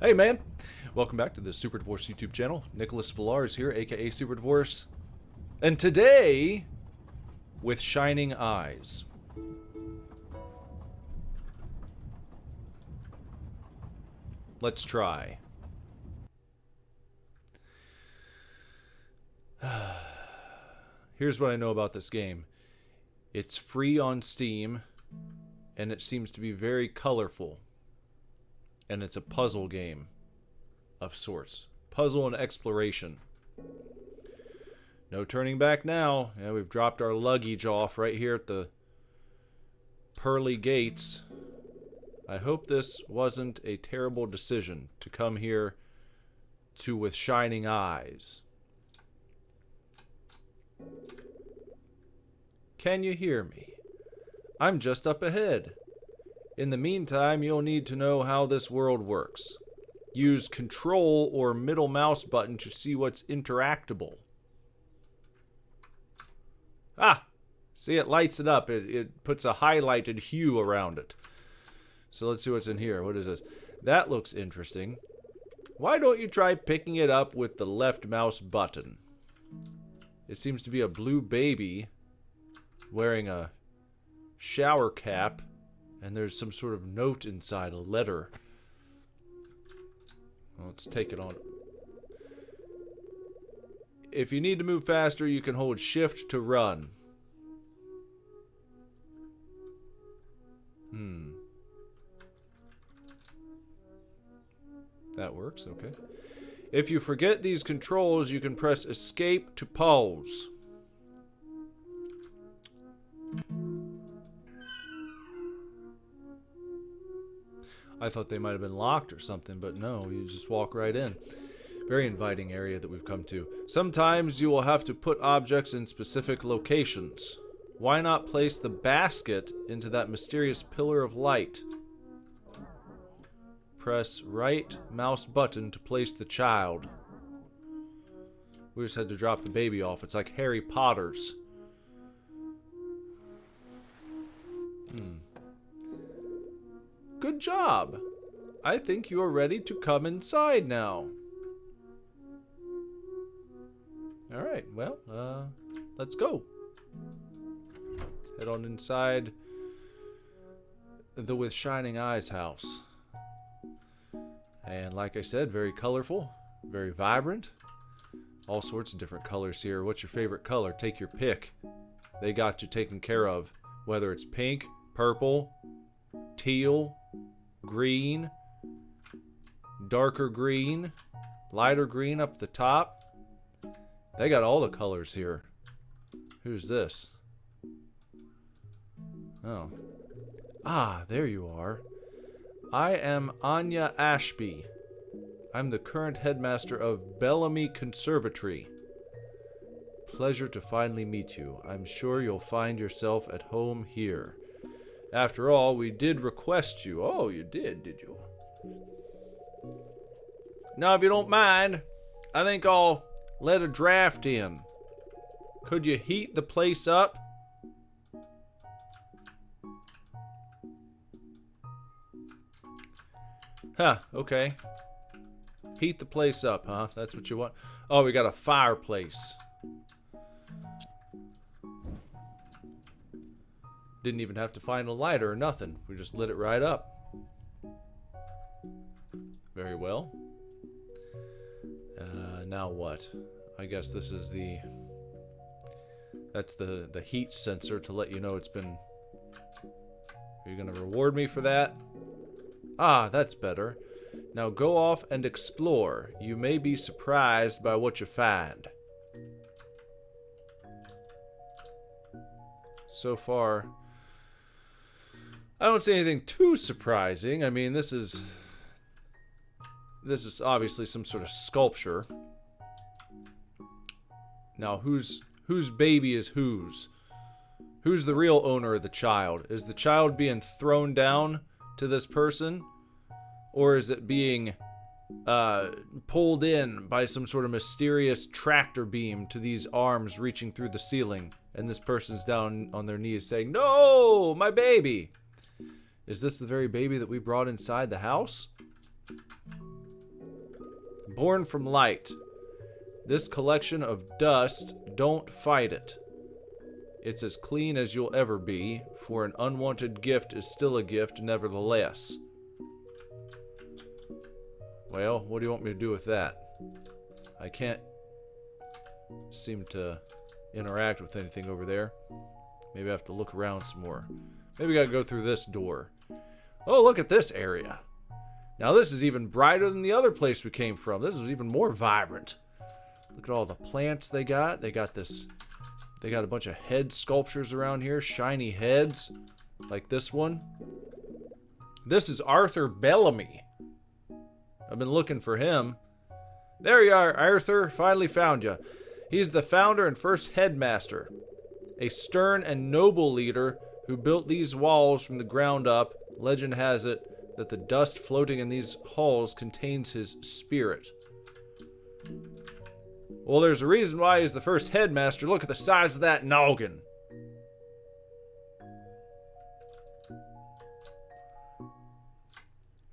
Hey man, welcome back to the Super Divorce YouTube channel. Nicholas Villar is here, aka Super Divorce. And today, with shining eyes. Let's try. Here's what I know about this game. It's free on Steam, and it seems to be very colorful. And it's a puzzle game of sorts. Puzzle and exploration. No turning back now. Yeah, we've dropped our luggage off right here at the pearly gates. I hope this wasn't a terrible decision to come here to with shining eyes. Can you hear me? I'm just up ahead. In the meantime, you'll need to know how this world works. Use Control or middle mouse button to see what's interactable. Ah! See, it lights it up. It puts a highlighted hue around it. So let's see what's in here. What is this? That looks interesting. Why don't you try picking it up with the left mouse button? It seems to be a blue baby wearing a shower cap. And there's some sort of note inside, a letter. Well, let's take it on. If you need to move faster, you can hold shift to run. That works, okay. If you forget these controls, you can press escape to pause. I thought they might have been locked or something, but no, you just walk right in. Very inviting area that we've come to. Sometimes you will have to put objects in specific locations. Why not place the basket into that mysterious pillar of light? Press right mouse button to place the child. We just had to drop the baby off. It's like Harry Potter's. Good job. I think you are ready to come inside now. Alright, well, let's go. Head on inside the With Shining Eyes house. And like I said, very colorful, very vibrant. All sorts of different colors here. What's your favorite color? Take your pick. They got you taken care of. Whether it's pink, purple, teal, green, darker green, lighter green up the top. They got all the colors here. Who's this? Oh. Ah, there you are. I am Anya Ashby. I'm the current headmaster of Bellamy Conservatory. Pleasure to finally meet you. I'm sure you'll find yourself at home here. After all, we did request you. Oh, you did you? Now, if you don't mind, I think I'll let a draft in. Could you heat the place up? Huh, okay. Heat the place up, huh? That's what you want? Oh, we got a fireplace. Didn't even have to find a lighter or nothing. We just lit it right up. Very well. Now what? I guess this is the... That's the heat sensor to let you know it's been... Are you going to reward me for that? Ah, that's better. Now go off and explore. You may be surprised by what you find. So far... I don't see anything too surprising. I mean, this is obviously some sort of sculpture. Now, whose baby is whose? Who's the real owner of the child? Is the child being thrown down to this person? Or is it being pulled in by some sort of mysterious tractor beam to these arms reaching through the ceiling? And this person's down on their knees saying, "No, my baby!" Is this the very baby that we brought inside the house? Born from light. This collection of dust, don't fight it. It's as clean as you'll ever be, for an unwanted gift is still a gift nevertheless. Well, what do you want me to do with that? I can't seem to interact with anything over there. Maybe I have to look around some more. Maybe I gotta go through this door. Oh, look at this area. Now this is even brighter than the other place we came from. This is even more vibrant. Look at all the plants they got. They got a bunch of head sculptures around here. Shiny heads. Like this one. This is Arthur Bellamy. I've been looking for him. There you are, Arthur. Finally found you. He's the founder and first headmaster. A stern and noble leader who built these walls from the ground up. Legend has it that the dust floating in these halls contains his spirit. Well, there's a reason why he's the first headmaster. Look at the size of that noggin.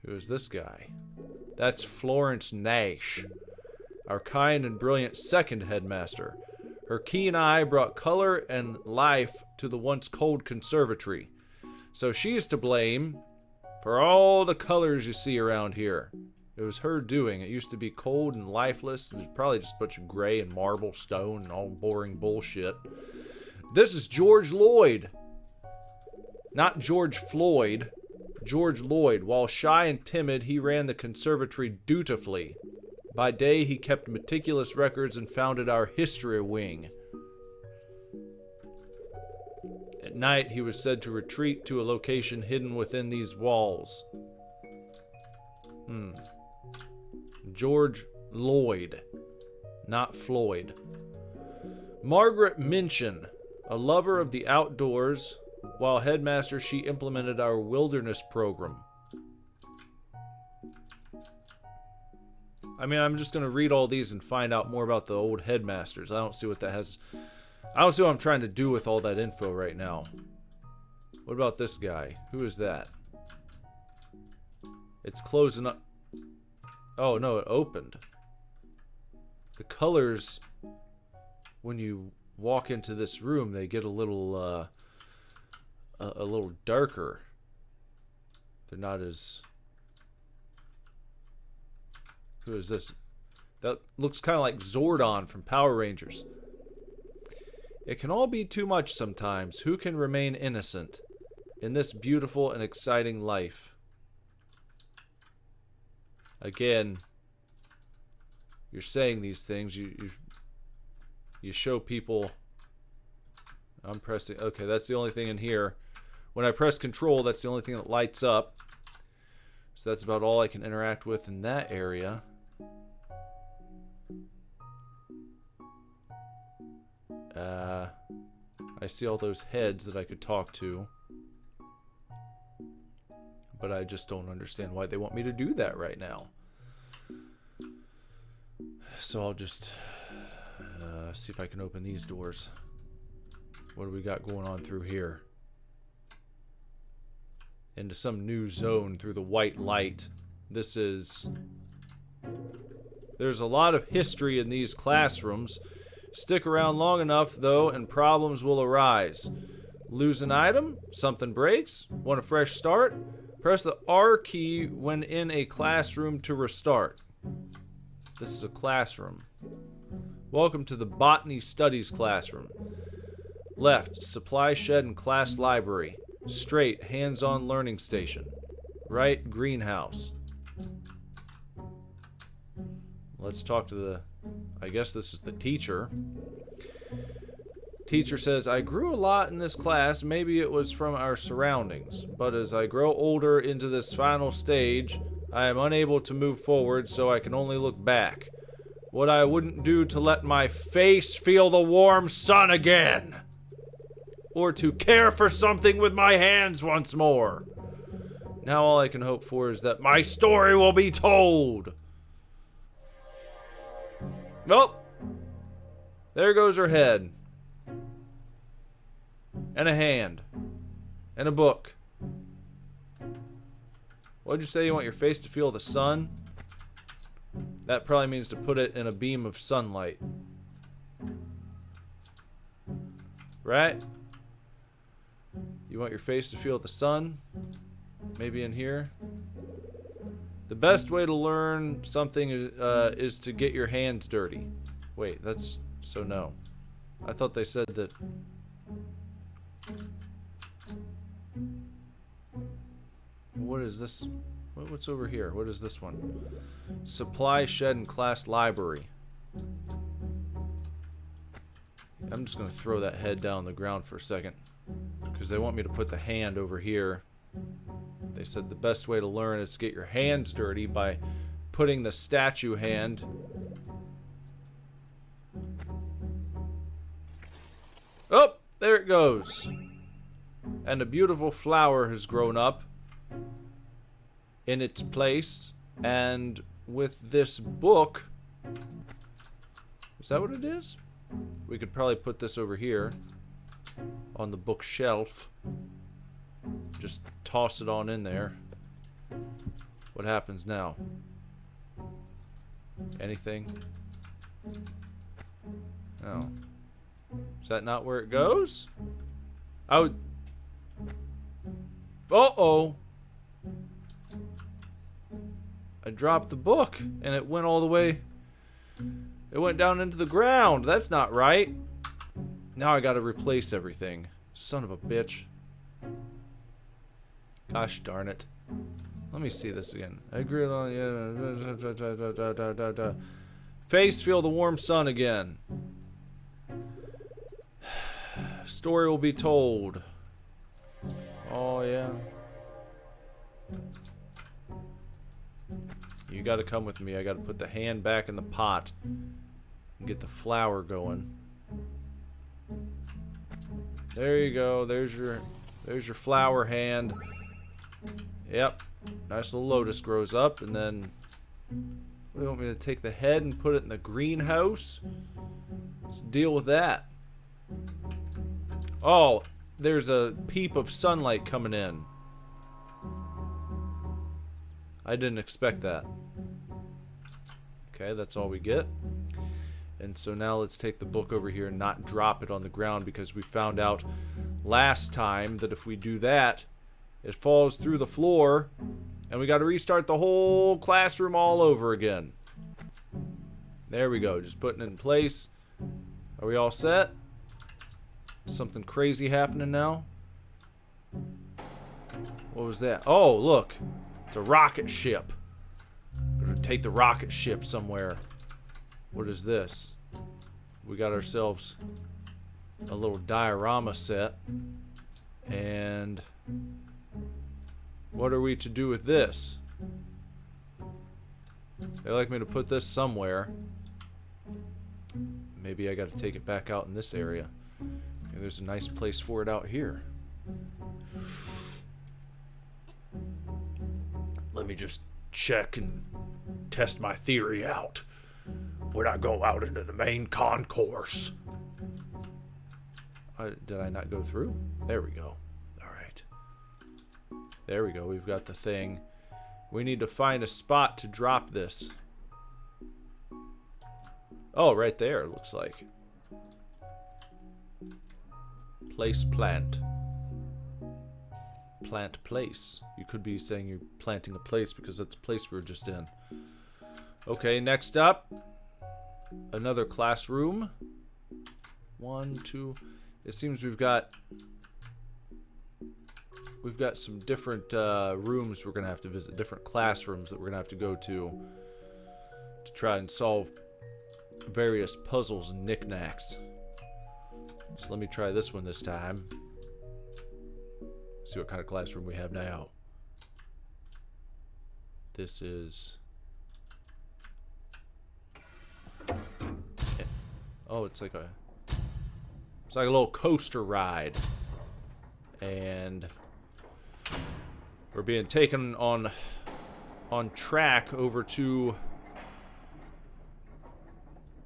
Who is this guy? That's Florence Nash, our kind and brilliant second headmaster. Her keen eye brought color and life to the once cold conservatory. So she's to blame for all the colors you see around here. It was her doing. It used to be cold and lifeless. It was probably just a bunch of gray and marble stone and all boring bullshit. This is George Lloyd. Not George Floyd. George Lloyd. While shy and timid, he ran the conservatory dutifully. By day, he kept meticulous records and founded our history wing. At night, he was said to retreat to a location hidden within these walls. George Lloyd, not Floyd. Margaret Minchin, a lover of the outdoors. While headmaster, she implemented our wilderness program. I mean, I'm just going to read all these and find out more about the old headmasters. I don't see what that has... I don't see what I'm trying to do with all that info right now. What about this guy? Who is that? It's closing up. Oh, no, it opened. The colors, when you walk into this room, they get a little darker. They're not as... Who is this? That looks kind of like Zordon from Power Rangers. It can all be too much sometimes. Who can remain innocent in this beautiful and exciting life? Again, you're saying these things. You show people. I'm pressing. Okay, that's the only thing in here. When I press control, that's the only thing that lights up. So that's about all I can interact with in that area. I see all those heads that I could talk to. But I just don't understand why they want me to do that right now. So I'll just see if I can open these doors. What do we got going on through here? Into some new zone through the white light. This is... There's a lot of history in these classrooms. Stick around long enough, though, and problems will arise. Lose an item? Something breaks? Want a fresh start? Press the R key when in a classroom to restart. This is a classroom. Welcome to the Botany Studies classroom. Left, supply shed and class library. Straight, hands-on learning station. Right, greenhouse. Let's talk to the... I guess this is the teacher. Teacher says, I grew a lot in this class. Maybe it was from our surroundings. But as I grow older into this final stage, I am unable to move forward, so I can only look back. What I wouldn't do to let my face feel the warm sun again. Or to care for something with my hands once more. Now all I can hope for is that my story will be told. Well, there goes her head. And a hand. And a book. What'd you say? You want your face to feel the sun? That probably means to put it in a beam of sunlight. Right? You want your face to feel the sun? Maybe in here? The best way to learn something is to get your hands dirty. Wait, that's... So no. I thought they said that... What is this? What's over here? What is this one? Supply shed and class library. I'm just going to throw that head down on the ground for a second. Because they want me to put the hand over here. They said the best way to learn is to get your hands dirty by putting the statue hand... Oh! There it goes. And a beautiful flower has grown up in its place. And with this book... Is that what it is? We could probably put this over here on the bookshelf. Just toss it on in there. What happens now? Anything? Oh. Is that not where it goes? Oh. Uh-oh. I dropped the book and it went all the way. It went down into the ground. That's not right. Now I gotta replace everything. Son of a bitch. Gosh darn it. Let me see this again. I agree on yeah. Face, feel the warm sun again. Story will be told. Oh yeah. You gotta come with me. I gotta put the hand back in the pot and get the flower going. There you go. There's your flower hand. Yep. Nice little lotus grows up, and then what do you want me to take the head and put it in the greenhouse? Let's deal with that. Oh, there's a peep of sunlight coming in. I didn't expect that. Okay, that's all we get. And so now let's take the book over here and not drop it on the ground, because we found out last time that if we do that, it falls through the floor and we got to restart the whole classroom all over again. There we go, just putting it in place. Are we all set? Something crazy happening now? What was that? Oh, look. It's a rocket ship. We're gonna take the rocket ship somewhere. What is this? We got ourselves a little diorama set. And what are we to do with this? They like me to put this somewhere. Maybe I gotta take it back out in this area. Maybe there's a nice place for it out here. Let me just check and test my theory out when I go out into the main concourse. Did I not go through? There we go. Alright. There we go. We've got the thing. We need to find a spot to drop this. Oh, right there, it looks like. Place plant. Plant place. You could be saying you're planting a place because that's a place we were just in. Okay, next up. Another classroom. 1, 2. It seems we've got some different rooms we're gonna have to visit, different classrooms that we're gonna have to go to try and solve various puzzles and knickknacks. So let me try this one this time. See what kind of classroom we have now. This is... Oh, it's like a little coaster ride. And we're being taken on track over to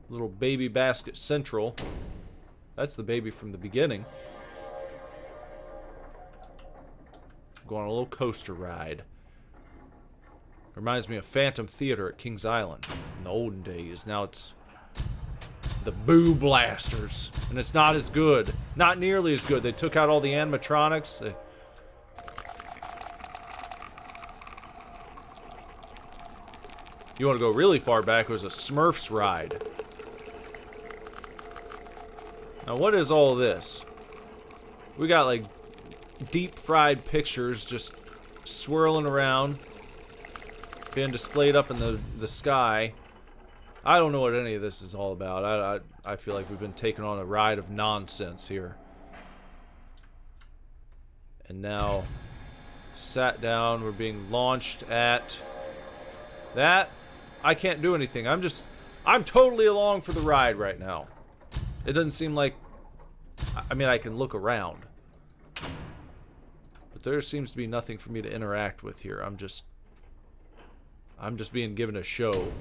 little Baby Basket Central. That's the baby from the beginning. Go on a little coaster ride. Reminds me of Phantom Theater at Kings Island in the olden days. Now it's the Boo Blasters, and it's not as good. Not nearly as good. They took out all the animatronics. You want to go really far back, it was a Smurfs ride. Now what is all this? We got like deep fried pictures just swirling around, being displayed up in the sky. I don't know what any of this is all about. I feel like we've been taken on a ride of nonsense here. And now, sat down, we're being launched at that. I can't do anything. I'm totally along for the ride right now. It doesn't seem like, I mean, I can look around, but there seems to be nothing for me to interact with here. I'm just being given a show.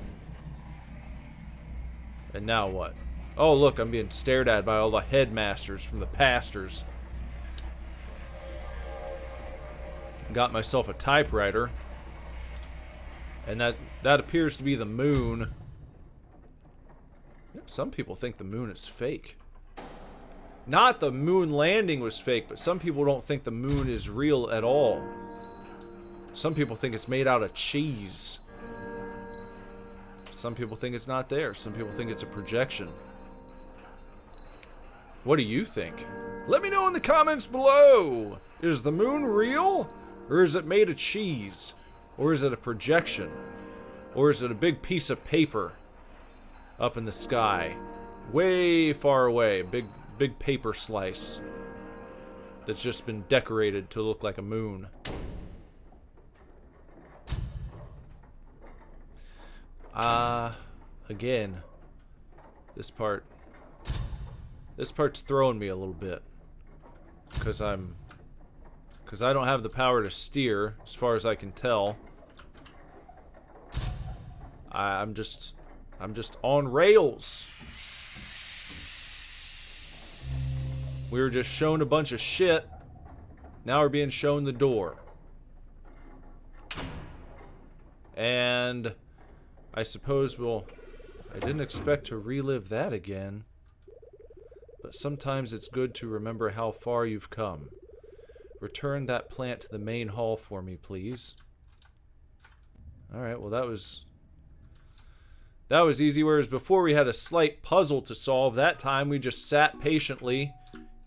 And now what? Oh, look, I'm being stared at by all the headmasters from the pastors. Got myself a typewriter. And that appears to be the moon. Some people think the moon is fake. Not the moon landing was fake, but some people don't think the moon is real at all. Some people think it's made out of cheese. Some people think it's not there. Some people think it's a projection. What do you think? Let me know in the comments below. Is the moon real? Or is it made of cheese? Or is it a projection? Or is it a big piece of paper up in the sky? Way far away. Big paper slice that's just been decorated to look like a moon. Again, this part's throwing me a little bit, because I don't have the power to steer, as far as I can tell. I'm just on rails. We were just shown a bunch of shit. Now we're being shown the door. And I suppose I didn't expect to relive that again. But sometimes it's good to remember how far you've come. Return that plant to the main hall for me, please. Alright, well that was easy, whereas before we had a slight puzzle to solve. That time we just sat patiently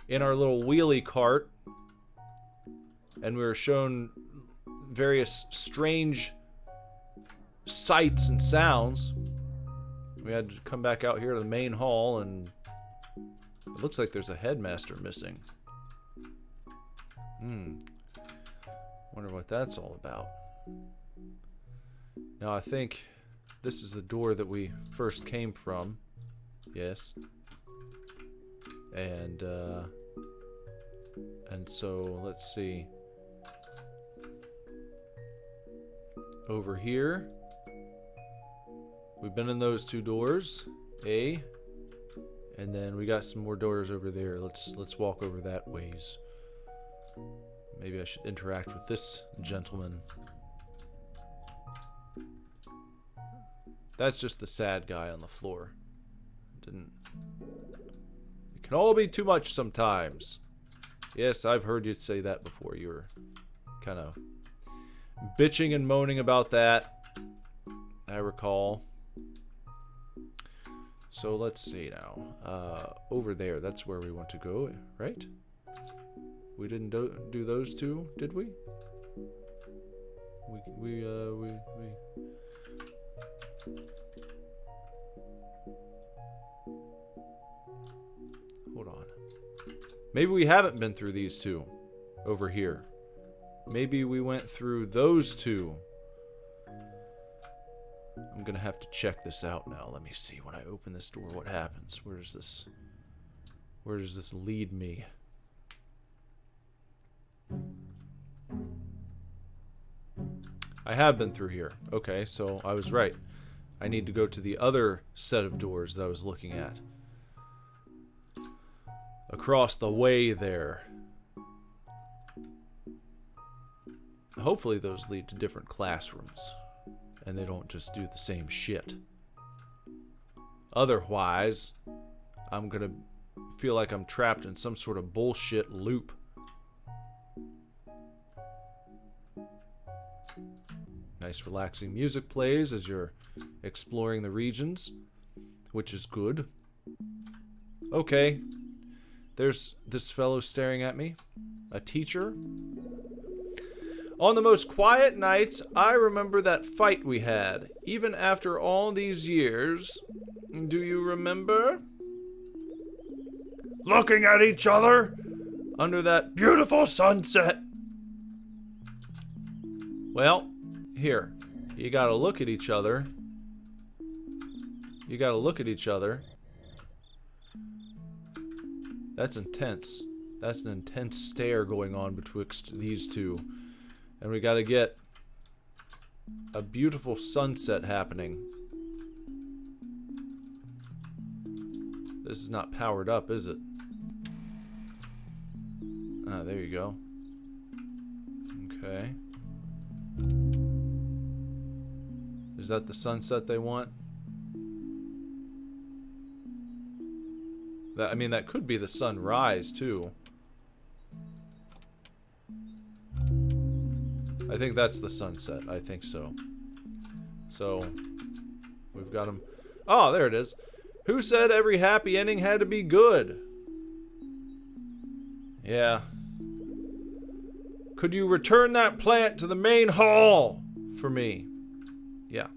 in our little wheelie cart, and we were shown various strange sights and sounds. We had to come back out here to the main hall, and it looks like there's a headmaster missing. Wonder what that's all about. Now I think this is the door that we first came from. Yes. And so let's see. Over here, we've been in those two doors, and then we got some more doors over there. Let's walk over that ways. Maybe I should interact with this gentleman. That's just the sad guy on the floor. It can all be too much sometimes. Yes, I've heard you say that before. You were kind of bitching and moaning about that, I recall. So let's see now. Over there, that's where we want to go, right? We didn't do those two, did we? We hold on. Maybe we haven't been through these two over here. Maybe we went through those two. I'm gonna have to check this out now. Let me see. When I open this door, what happens? Where does this lead me? I have been through here. Okay, so I was right. I need to go to the other set of doors that I was looking at. Across the way there. Hopefully those lead to different classrooms. and they don't just do the same shit. Otherwise, I'm gonna feel like I'm trapped in some sort of bullshit loop. Nice relaxing music plays as you're exploring the regions, which is good. Okay, there's this fellow staring at me. A teacher. On the most quiet nights, I remember that fight we had, even after all these years. Do you remember? Looking at each other under that beautiful sunset. Well, here, you gotta look at each other. You gotta look at each other. That's intense. That's an intense stare going on betwixt these two. And we gotta get a beautiful sunset happening. This is not powered up, is it? Ah, there you go. Okay. Is that the sunset they want? That, I mean, that could be the sunrise, too. I think that's the sunset. I think so. So, we've got them. Oh, there it is. Who said every happy ending had to be good? Yeah. Could you return that plant to the main hall for me? Yeah.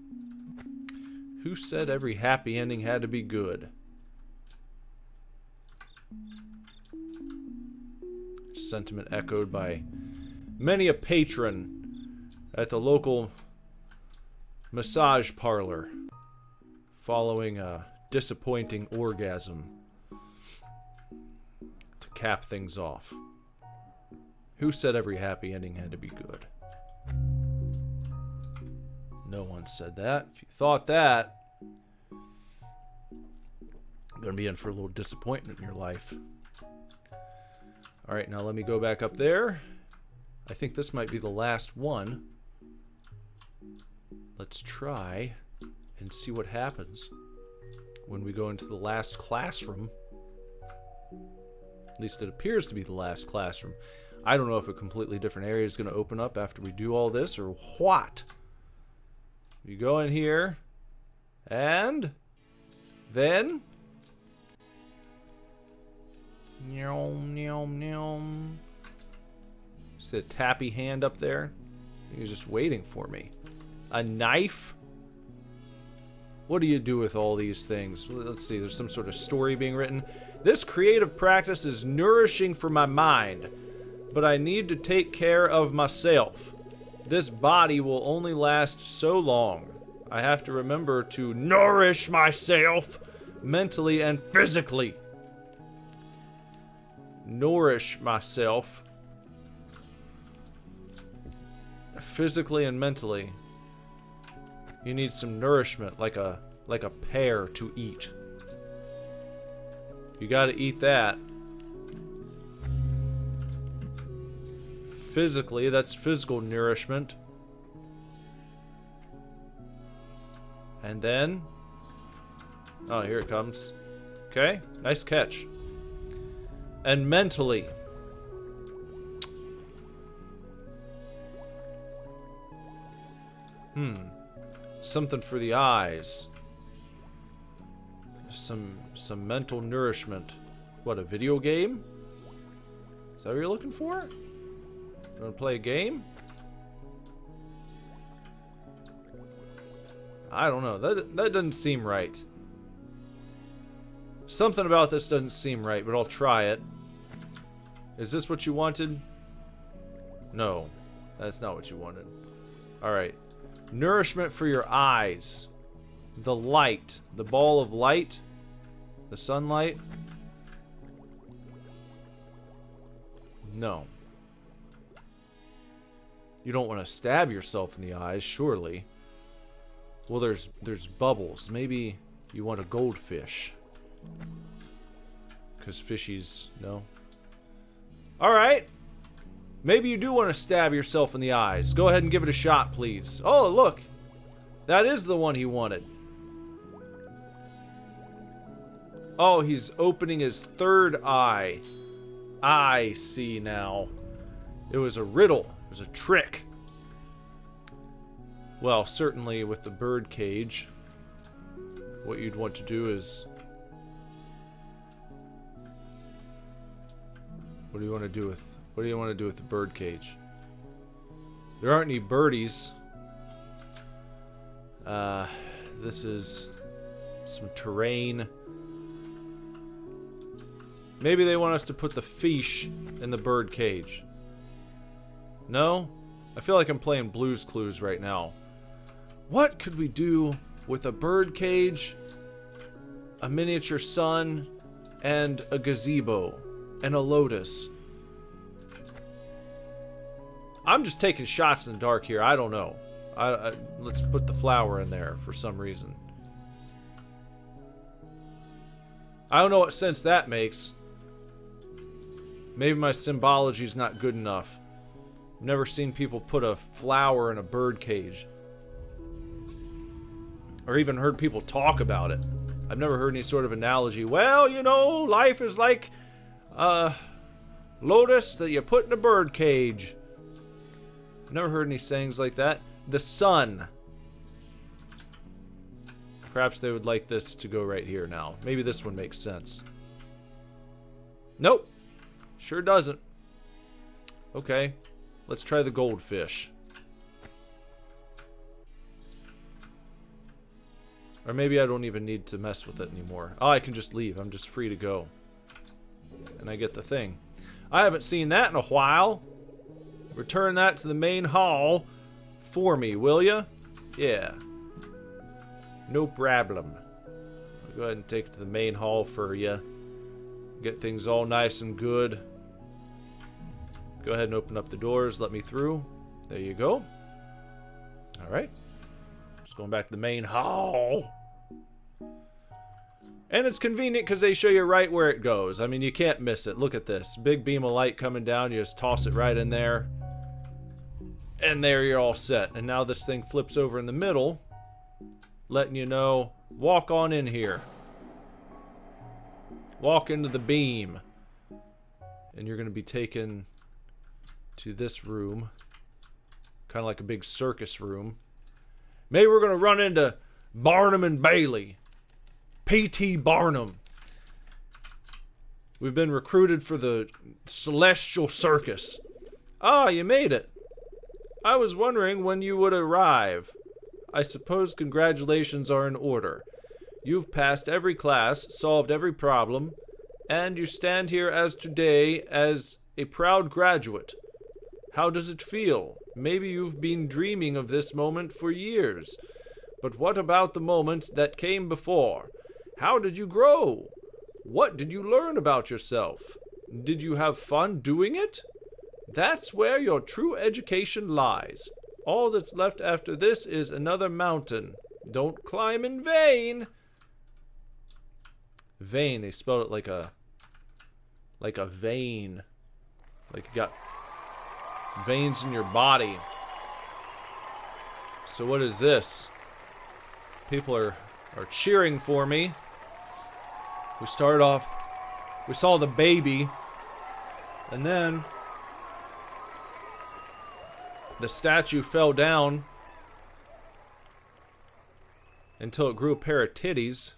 Who said every happy ending had to be good? Sentiment echoed by many a patron at the local massage parlor following a disappointing orgasm to cap things off. Who said every happy ending had to be good? No one said that. If you thought that, you're going to be in for a little disappointment in your life. Alright, now let me go back up there. I think this might be the last one. Let's try and see what happens when we go into the last classroom. At least it appears to be the last classroom. I don't know if a completely different area is going to open up after we do all this or what. You go in here, and then... Nyom, nyom, nyom. See a tappy hand up there? I think he's just waiting for me. A knife? What do you do with all these things? Let's see, there's some sort of story being written. This creative practice is nourishing for my mind, but I need to take care of myself. This body will only last so long. I have to remember to nourish myself mentally and physically. Nourish myself physically and mentally. You need some nourishment, like a pear to eat. You gotta eat that. Physically, that's physical nourishment. And then... oh, here it comes. Okay, nice catch. And mentally... something for the eyes. Some mental nourishment. What, a video game? Is that what you're looking for? You wanna play a game? I don't know. That doesn't seem right. Something about this doesn't seem right, but I'll try it. Is this what you wanted? No, that's not what you wanted. Alright. Nourishment for your eyes. The light. The ball of light. The sunlight. No. You don't want to stab yourself in the eyes, surely. Well, there's bubbles. Maybe you want a goldfish. Because fishies, no. Alright. Maybe you do want to stab yourself in the eyes. Go ahead and give it a shot, please. Oh, look. That is the one he wanted. Oh, he's opening his third eye. I see now. It was a riddle. It was a trick. Well, certainly with the bird cage, what you'd want to do is... What do you want to do with... What do you want to do with the bird cage? There aren't any birdies. This is some terrain. Maybe they want us to put the fish in the bird cage. No? I feel like I'm playing Blue's Clues right now. What could we do with a bird cage, a miniature sun, and a gazebo, and a lotus? I'm just taking shots in the dark here. I don't know. Let's put the flower in there for some reason. I don't know what sense that makes. Maybe my symbology is not good enough. I've never seen people put a flower in a bird cage. Or even heard people talk about it. I've never heard any sort of analogy. Well, you know, life is like a lotus that you put in a bird cage. I've never heard any sayings like that. The sun. Perhaps they would like this to go right here now. Maybe this one makes sense. Nope. Sure doesn't. Okay. Let's try the goldfish. Or maybe I don't even need to mess with it anymore. Oh, I can just leave. I'm just free to go. And I get the thing. I haven't seen that in a while. Return that to the main hall for me, will ya? Yeah. No problem. I'll go ahead and take it to the main hall for ya. Get things all nice and good. Go ahead and open up the doors. Let me through. There you go. Alright. Just going back to the main hall. And it's convenient because they show you right where it goes. I mean, you can't miss it. Look at this. Big beam of light coming down. You just toss it right in there. And there you're all set. And now this thing flips over in the middle, letting you know, walk on in here. Walk into the beam. And you're going to be taken to this room. Kind of like a big circus room. Maybe we're going to run into Barnum and Bailey. P.T. Barnum. We've been recruited for the Celestial Circus. Ah, you made it. I was wondering when you would arrive. I suppose congratulations are in order. You've passed every class, solved every problem, and you stand here as today as a proud graduate. How does it feel? Maybe you've been dreaming of this moment for years. But what about the moments that came before? How did you grow? What did you learn about yourself? Did you have fun doing it? That's where your true education lies. All that's left after this is another mountain. Don't climb in vain. Vein, they spelled it like a vein. Like you got veins in your body. So what is this? People are cheering for me. We started off, we saw the baby, and then the statue fell down until it grew a pair of titties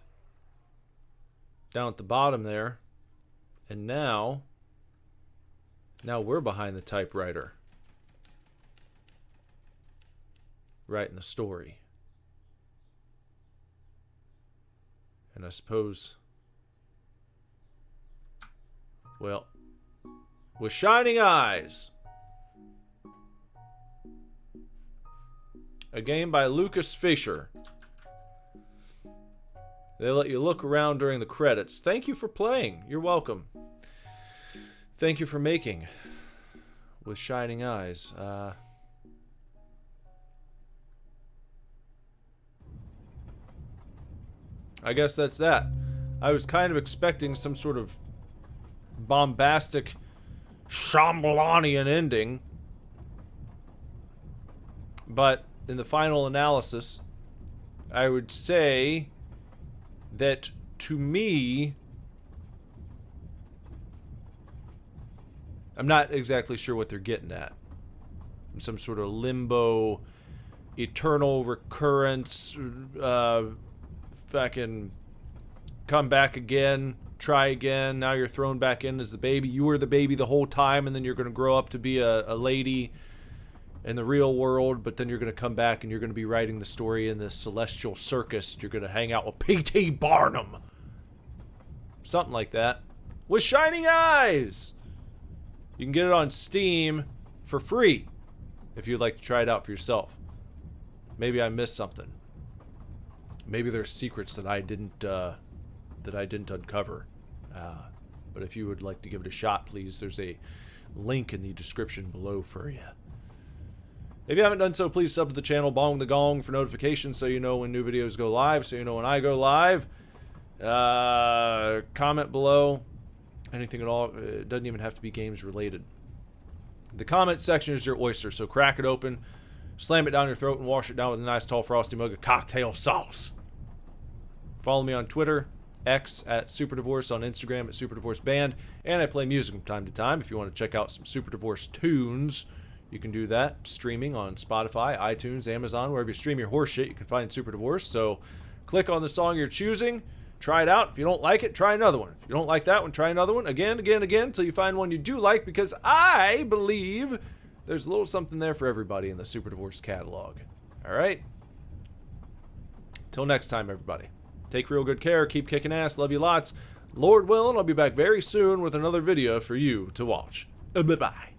down at the bottom there. And now we're behind the typewriter. Writing the story. And I suppose, well, with shining eyes. A game by Lucas Fisher. They let you look around during the credits. Thank you for playing. You're welcome. Thank you for making. With shining eyes. I guess that's that. I was kind of expecting some sort of bombastic Shambhalanian ending. But in the final analysis, I would say that to me, I'm not exactly sure what they're getting at. Some sort of limbo, eternal recurrence, fucking come back again, try again, now you're thrown back in as the baby. You were the baby the whole time, and then you're going to grow up to be a lady in the real world, but then you're going to come back and you're going to be writing the story in this celestial circus. You're going to hang out with P.T. Barnum. Something like that. With shining eyes! You can get it on Steam for free if you'd like to try it out for yourself. Maybe I missed something. Maybe there's secrets that I didn't uncover. But if you would like to give it a shot, please, there's a link in the description below for you. If you haven't done so, please sub to the channel, bong the gong for notifications so you know when new videos go live, so you know when I go live. Comment below. Anything at all. It doesn't even have to be games related. The comment section is your oyster, so crack it open, slam it down your throat, and wash it down with a nice tall frosty mug of cocktail sauce. Follow me on Twitter, X at SuperDivorce, on Instagram at SuperDivorceBand, and I play music from time to time. If you want to check out some Super Divorce tunes, you can do that streaming on Spotify, iTunes, Amazon, wherever you stream your horse shit, you can find Super Divorce. So click on the song you're choosing. Try it out. If you don't like it, try another one. If you don't like that one, try another one. Again, until you find one you do like, because I believe there's a little something there for everybody in the Super Divorce catalog. All right? Till next time, everybody. Take real good care. Keep kicking ass. Love you lots. Lord willing, I'll be back very soon with another video for you to watch. Bye-bye.